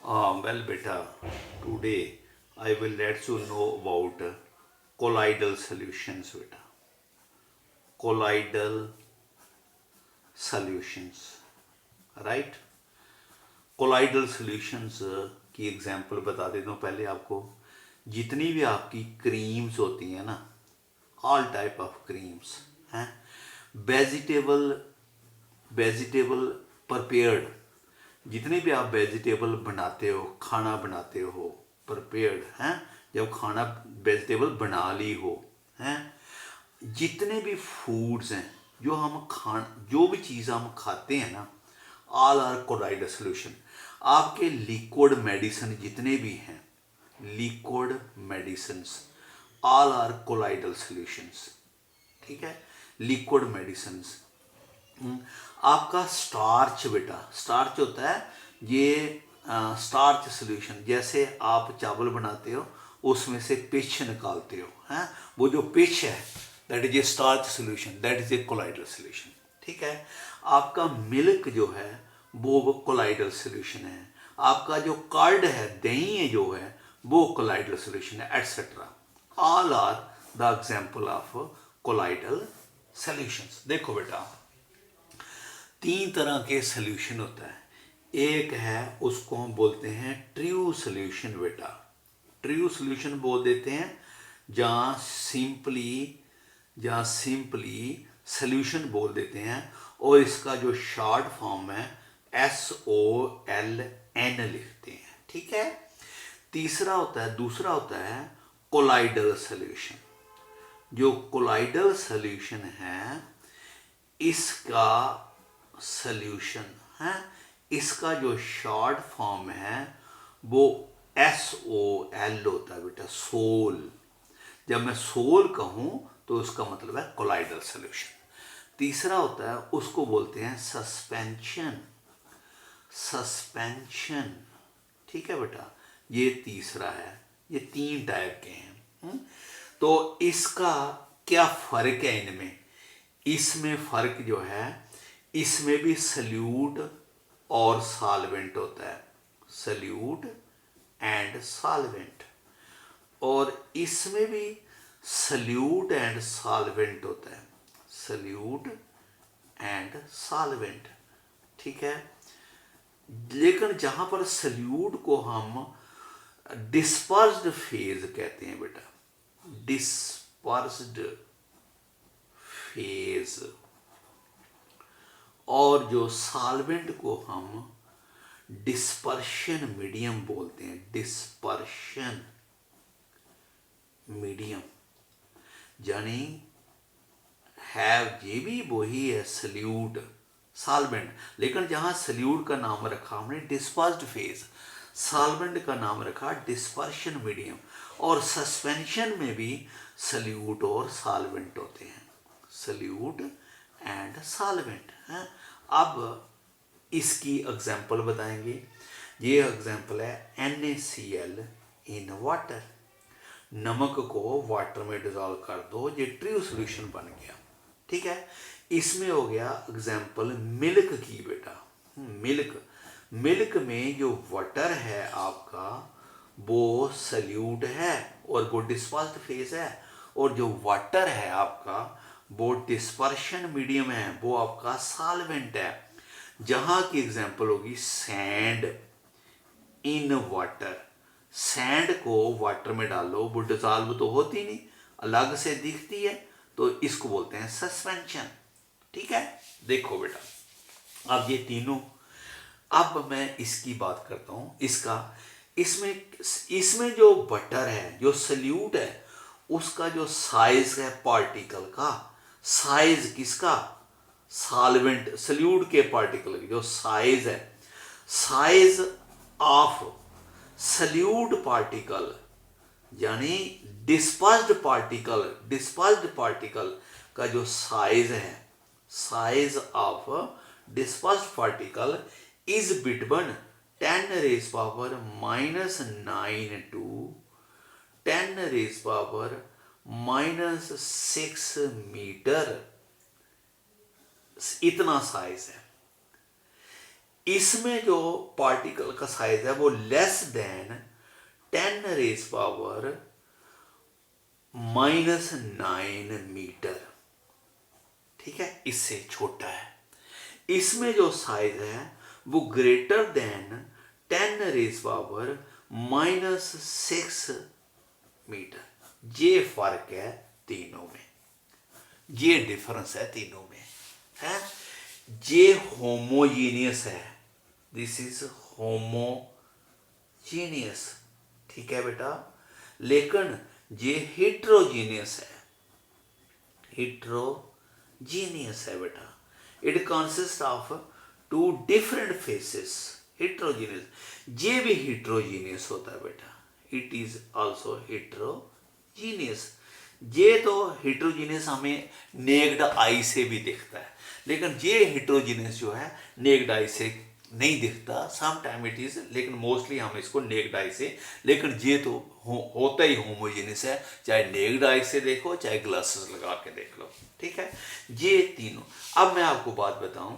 Well, beta, today I will let you know about colloidal solutions, beta. Colloidal solutions, right? Colloidal solutions की example बता देता हूँ पहले आपको। जितनी भी आपकी क्रीम्स होती हैं ना, ऑल टाइप ऑफ क्रीम्स हैं, वेजिटेबल वेजिटेबल प्रिपेयर्ड, जितने भी आप वेजिटेबल बनाते हो, खाना बनाते हो, प्रिपेयर्ड हैं, जब खाना वेजिटेबल बना ली हो, हैं, जितने भी फूड्स हैं जो हम जो भी चीज़ हम खाते हैं ना, ऑल आर कोलाइडल सॉल्यूशन। आपके लिक्विड मेडिसिन जितने भी हैं, liquid medicines all are colloidal solutions. ठीक है, लिक्विड मेडिसिन्स। आपका स्टार्च, बेटा स्टार्च होता है ये स्टार्च सॉल्यूशन। जैसे आप चावल बनाते हो, उसमें से पिच निकालते हो, हैं, वो जो पिच है that is a starch solution, that is a colloidal solution. ठीक है, आपका मिल्क जो है वो कोलाइडल सॉल्यूशन है। आपका जो कर्ड है, दही है जो है, वो कोलाइडल सॉल्यूशन है, etcetera. All are the example of colloidal solutions. देखो बेटा, तीन तरह के सॉल्यूशन होता है। एक है, उसको हम बोलते हैं ट्रू सॉल्यूशन बेटा। ट्रू सॉल्यूशन बोल देते हैं जहाँ सिंपली सॉल्यूशन बोल देते हैं, और इसका जो शॉर्ट फॉर्म है SOLN लिखते हैं। ठीक है, दूसरा होता है कोलाइडल सॉल्यूशन। जो कोलाइडल सॉल्यूशन है, इसका सॉल्यूशन है, इसका जो शॉर्ट फॉर्म है वो SOL होता है बेटा, सोल। जब मैं सोल कहूँ तो उसका मतलब है कोलाइडल सॉल्यूशन। तीसरा होता है, उसको बोलते हैं सस्पेंशन। सस्पेंशन, ठीक है बेटा, ये तीसरा है। ये तीन टाइप के हैं। तो इसका क्या फर्क है इनमें? इसमें फर्क जो है, इसमें भी सल्यूट और सॉल्वेंट होता है, सल्यूट एंड सॉल्वेंट। और इसमें भी सल्यूट एंड सॉल्वेंट होता है, सल्यूट एंड सॉल्वेंट। ठीक है, लेकिन जहां पर सल्यूट को हम डिस्पर्स्ड फेज कहते हैं बेटा, डिस्पर्स्ड फेज, और जो सॉल्वेंट को हम डिस्पर्शन मीडियम बोलते हैं, डिस्पर्शन मीडियम। यानी हैव ये भी वही है, सल्यूट सॉल्वेंट, लेकिन जहां सल्यूट का नाम रखा हमने डिस्पर्स्ड फेज, सॉल्वेंट का नाम रखा डिस्पर्शन मीडियम। और सस्पेंशन में भी सल्यूट और सॉल्वेंट होते हैं, सल्यूट एंड सॉल्वेंट हैं। अब इसकी एग्जाम्पल बताएंगे। ये एग्जाम्पल है NaCl इन वाटर। नमक को वाटर में डिजॉल्व कर दो, ये ट्रू सॉल्यूशन बन गया। ठीक है, इसमें हो गया एग्जाम्पल मिल्क की बेटा। मिल्क में जो वाटर है आपका वो सल्यूट है और वो डिस्पर्स्ड फेज है, और जो वाटर है आपका वो डिस्पर्शन मीडियम है, वो आपका सॉल्वेंट है। जहां की एग्जाम्पल होगी सैंड इन वाटर। सैंड को वाटर में डालो, वो डिजॉल्व तो होती नहीं, अलग से दिखती है, तो इसको बोलते हैं सस्पेंशन। ठीक है, देखो बेटा, अब ये तीनों, अब मैं इसकी बात करता हूं। इसमें जो बटर है, जो सल्यूट है, उसका जो साइज है पार्टिकल का, साइज किसका? सॉल्वेंट सल्यूट के पार्टिकल की जो साइज है, साइज ऑफ सल्यूट पार्टिकल, यानी डिस्पर्स्ड पार्टिकल का जो साइज है, size of dispersed particle is between 10⁻⁻9 to 10⁻⁻6 meter, इतना साइज है। इसमें जो पार्टिकल का साइज है वो लेस देन 10⁻⁻⁹ मीटर, ठीक है, इससे छोटा है। इसमें जो साइज है वो ग्रेटर देन 10⁻⁻⁶ मीटर। ये फर्क है तीनों में, ये डिफरेंस है तीनों में, है। ये होमोजीनियस है, दिस इज होमोजीनियस, ठीक है बेटा। लेकिन ये हिट्रोजीनियस है, हिट्रोजीनियस है बेटा। It consist of two different phases, heterogeneous. ये भी हिट्रोजीनियस होता है बेटा, इट इज आल्सो हिट्रोजीनियस। ये तो हिट्रोजीनियस हमें नेक्ड आई से भी दिखता है, लेकिन ये हिट्रोजीनियस जो है नेक्ड आई से नहीं दिखता, सम टाइम इट इज, लेकिन मोस्टली हम इसको नेक्ड आई से, लेकिन ये तो होता ही होमोजीनियस है, चाहे नेक्ड आई से देखो चाहे ग्लासेस लगा के देख लो, ठीक है। ये तीनों। अब मैं आपको बात बताऊं,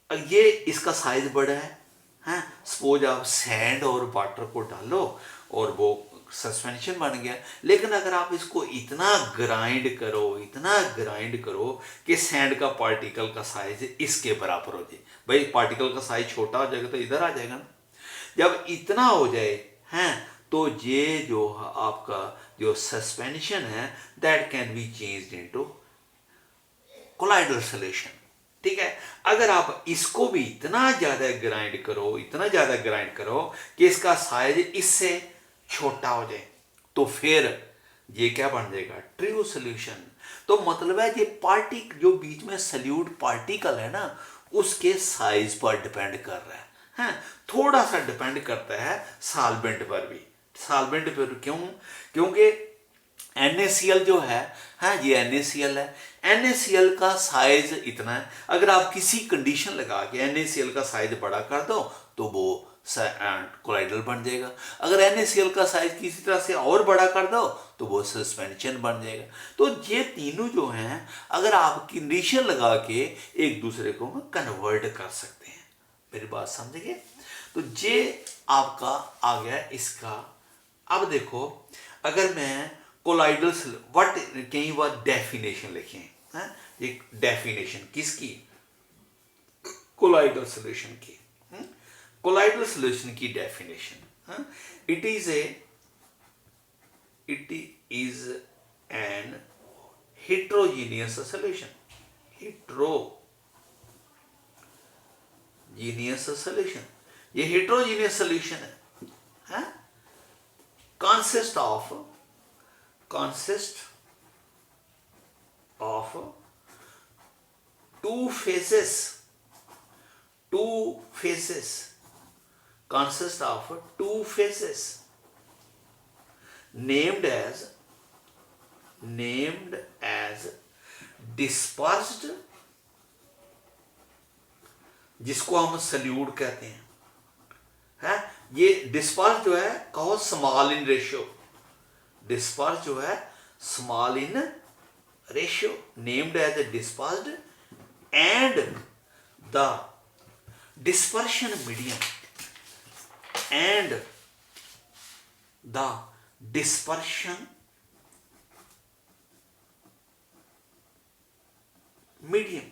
ये इसका साइज बड़ा है, हैं। सपोज आप सैंड और वाटर को डालो और वो सस्पेंशन बन गया, लेकिन अगर आप इसको इतना ग्राइंड करो कि सैंड का पार्टिकल का साइज इसके बराबर हो जाए, भाई पार्टिकल का साइज छोटा हो जाएगा तो इधर आ जाएगा ना। जब इतना हो जाए, हैं, तो ये जो आपका जो सस्पेंशन है that can be changed into colloidal solution, ठीक है। अगर आप इसको भी इतना ज़्यादा ग्राइंड करो कि इसका साइज इससे छोटा हो जाए, तो फिर ये क्या बन जाएगा, ट्रू सॉल्यूशन। तो मतलब है ये जो बीच में सल्यूट पार्टिकल है ना, उसके साइज पर डिपेंड कर रहा है, हैं। थोड़ा सा डिपेंड करता है सॉल्वेंट पर भी। सॉल्वेंट पर क्यों? क्योंकि NaCl जो है, हाँ, ये NaCl है, NaCl का साइज इतना है, अगर आप किसी कंडीशन लगा के NaCl का साइज बड़ा कर दो तो वो कोलाइडल बन जाएगा। अगर NaCl का साइज किसी तरह से और बड़ा कर दो तो वो सस्पेंशन बन जाएगा। तो ये तीनों जो हैं, अगर आप कंडीशन लगा के एक दूसरे को कन्वर्ट कर सकते हैं। मेरी बात समझ गए? तो ये आपका आ गया इसका। अब देखो, अगर मैं कोलाइडल व्हाट कई बार डेफिनेशन लिखें, हैं, एक डेफिनेशन किसकी, कोलाइडल सॉल्यूशन की। कोलाइडल सॉल्यूशन की definition, it is an heterogeneous solution, heterogeneous solution, ये heterogeneous solution है, consist of two phases, consist of two phases named as dispersed, जिसको हम सल्यूट कहते हैं, ये डिस्पर्स जो है कहो स्मॉल इन रेशियो, डिस्पर्स जो है small in ratio, named as a dispersed, and the dispersion medium and the dispersion medium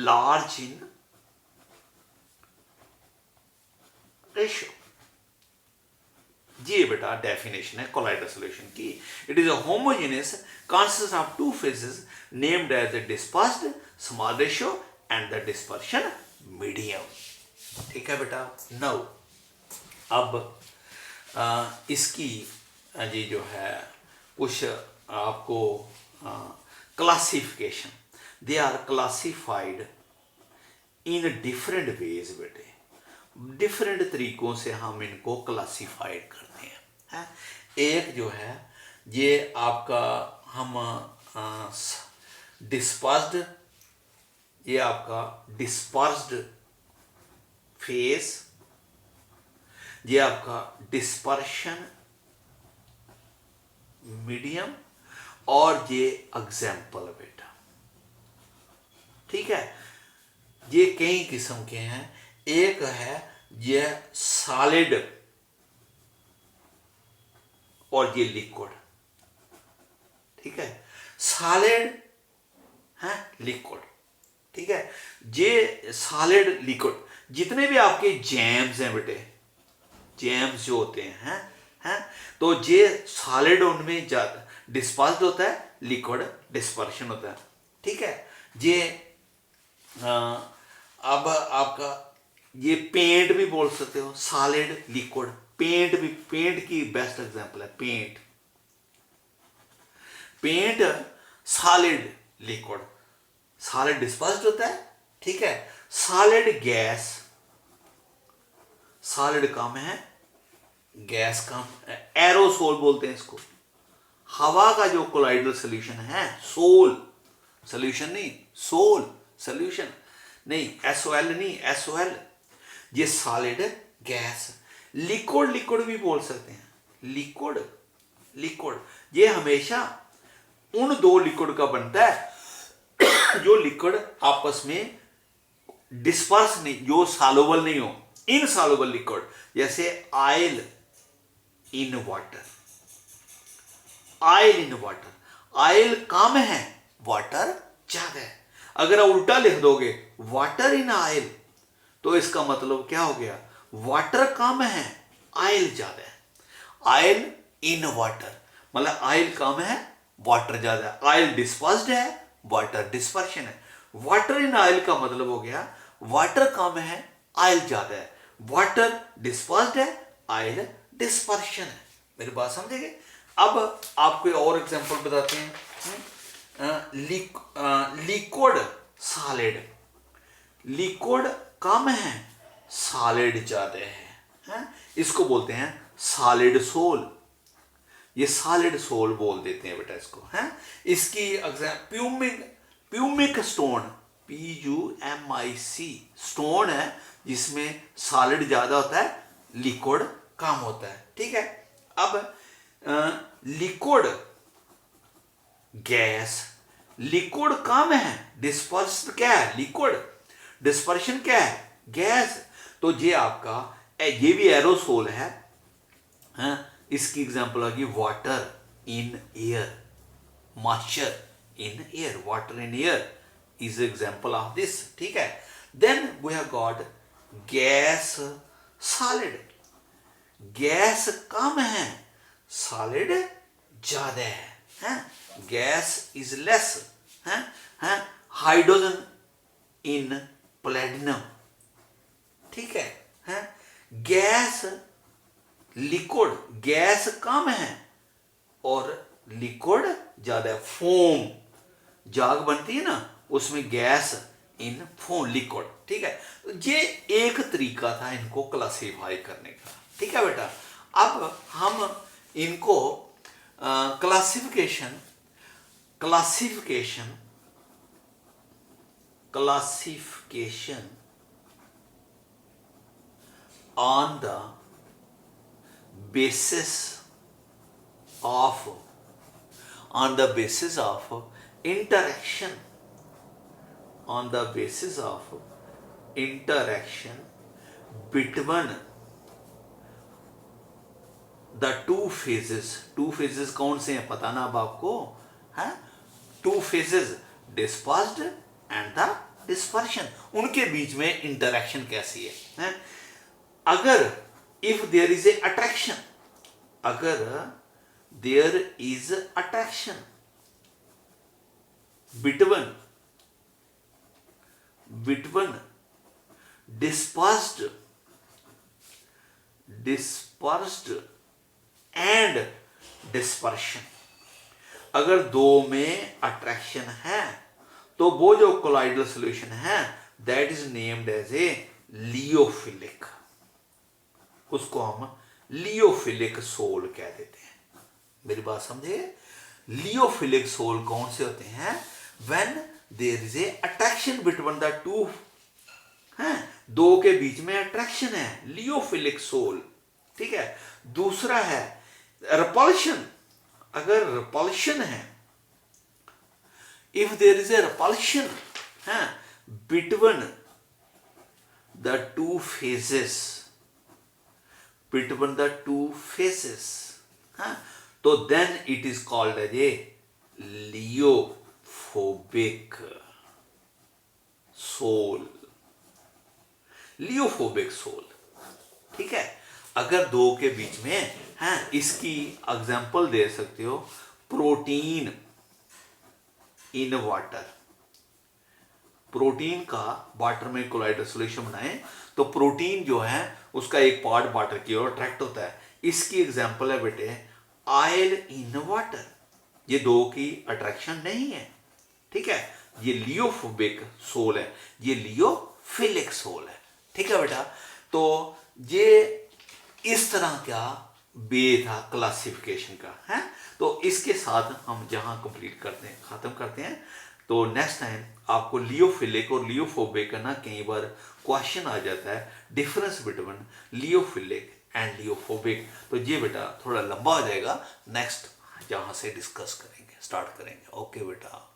large in ratio। ये बेटा डेफिनेशन है कोलाइडल सॉल्यूशन की। It is a homogeneous consist of two phases named as the dispersed, small ratio and the dispersion medium, ठीक है बेटा। Now अब इसकी जी जो है कुछ आपको classification, they are classified in different ways बेटे, डिफरेंट तरीकों से हम इनको क्लासिफाइड करते हैं। एक जो है ये आपका हम डिस्पर्स्ड, ये आपका डिस्पर्स्ड फेस, ये आपका डिस्पर्शन मीडियम, और ये एग्जाम्पल बेटा, ठीक है, ये कई किस्म के हैं। एक है ये सॉलिड और ये लिक्विड, ठीक है, सॉलिड है लिक्विड, ठीक है। ये सॉलिड लिक्विड जितने भी आपके जैम्स हैं बेटे, जैम्स जो होते हैं हैं तो ये सॉलिड उनमें ज्यादा डिस्पर्स्ड होता है, लिक्विड डिस्पर्शन होता है, ठीक है। ये अब आपका ये पेंट भी बोल सकते हो, सॉलिड लिक्विड। पेंट भी, पेंट की बेस्ट एग्जांपल है paint. Paint solid liquid, solid dispersed होता है, ठीक है। सॉलिड गैस, सॉलिड कम है, गैस कम, एरोसोल बोलते हैं इसको। हवा का जो कोलाइडल सोल्यूशन है, सोल सोल्यूशन नहीं, सोल सोल्यूशन नहीं, SOL नहीं, SOL, ये सॉलिड गैस। लिक्विड, लिक्विड भी बोल सकते हैं, लिक्विड लिक्विड ये हमेशा उन दो लिक्विड का बनता है जो लिक्विड आपस में डिस्पर्स नहीं, जो सॉल्युबल नहीं हो, इनसॉल्युबल लिक्विड, जैसे oil in water, oil in water. Oil कम है, वाटर ज्यादा है। अगर आप उल्टा लिख दोगे वाटर इन ऑयल, तो इसका मतलब क्या हो गया, वाटर कम है, ऑयल ज्यादा है। ऑयल इन वाटर मतलब ऑयल कम है, वाटर ज्यादा है। ऑयल डिस्पर्स्ड है, वाटर डिस्पर्शन है। वाटर इन ऑयल का मतलब हो गया वाटर कम है, ऑयल ज्यादा है। वाटर डिस्पर्स्ड है, ऑयल डिस्पर्शन है। मेरी बात समझेंगे। अब आपको और एग्जांपल बताते हैं। लिक्विड सॉलिड, लिक्विड कम है, सॉलिड ज्यादा है, इसको बोलते हैं सॉलिड सोल। ये सॉलिड सोल बोल देते हैं बेटा इसको, है। इसकी प्यूमिक स्टोन, PUMIC स्टोन है, जिसमें सॉलिड ज्यादा होता है, लिक्विड कम होता है, ठीक है। अब लिक्विड गैस, लिक्विड कम है, डिस्पर्स क्या है, लिक्विड, डिस्पर्शन क्या है, गैस। तो ये आपका ये भी एरोसोल है, इसकी एग्जांपल होगी water in air, moisture in air, water in air is example of this, ठीक है। Then we have got gas solid, gas कम है, सॉलिड ज्यादा है, गैस इज लेस, है। हाइड्रोजन इन प्लेटिनम, ठीक है। गैस लिक्विड, गैस कम है और लिक्विड ज्यादा है। फोम, जाग बनती है ना, उसमें गैस इन फोम, लिक्विड, ठीक है। ये एक तरीका था इनको क्लासीफाई करने का, ठीक है बेटा। अब हम इनको classification on the basis of interaction, on the basis of interaction between the two phases कौन से हैं पता ना अब आपको, है। two phases, dispersed and the dispersion, उनके बीच में इंटरेक्शन कैसी है। अगर if there is a attraction, अगर there is attraction between dispersed and dispersion, अगर दो में अट्रैक्शन है तो वो जो कोलाइडल सॉल्यूशन है that is named as a lyophilic, उसको हम लियोफिलिक सोल कह देते हैं। मेरी बात समझे। लियोफिलिक सोल कौन से होते हैं, when there is a attraction between the two, हैं, दो के बीच में अट्रैक्शन है, लियोफिलिक सोल, ठीक है। दूसरा है रिपल्शन, अगर रिपल्शन है, if there is a repulsion, है, between the two phases, between the two phases, हाँ, तो then it is called as a liophobic soul, lyophobic sol. ठीक है, अगर दो के बीच में है, इसकी एग्जांपल दे सकते हो, प्रोटीन इन वाटर, प्रोटीन का वाटर में कोलाइडल सॉल्यूशन बनाए तो प्रोटीन जो है उसका एक पार्ट वाटर की ओर अट्रैक्ट होता है। इसकी एग्जांपल है बेटे ऑयल इन वाटर। ये दो की अट्रैक्शन नहीं है, ठीक है, ये लियोफोबिक सोल है, ये लियोफिलिक सोल है। ठीक है बेटा, तो ये इस तरह का बे था क्लासिफिकेशन का है। तो इसके साथ हम जहां कंप्लीट करते हैं, खत्म करते हैं। तो नेक्स्ट टाइम आपको लियोफिलिक और लियोफोबिक का ना कई बार क्वेश्चन आ जाता है, डिफरेंस बिटवीन लियोफिलिक एंड लियोफोबिक। तो ये बेटा थोड़ा लंबा हो जाएगा, नेक्स्ट जहां से डिस्कस करेंगे, स्टार्ट करेंगे। ओके बेटा।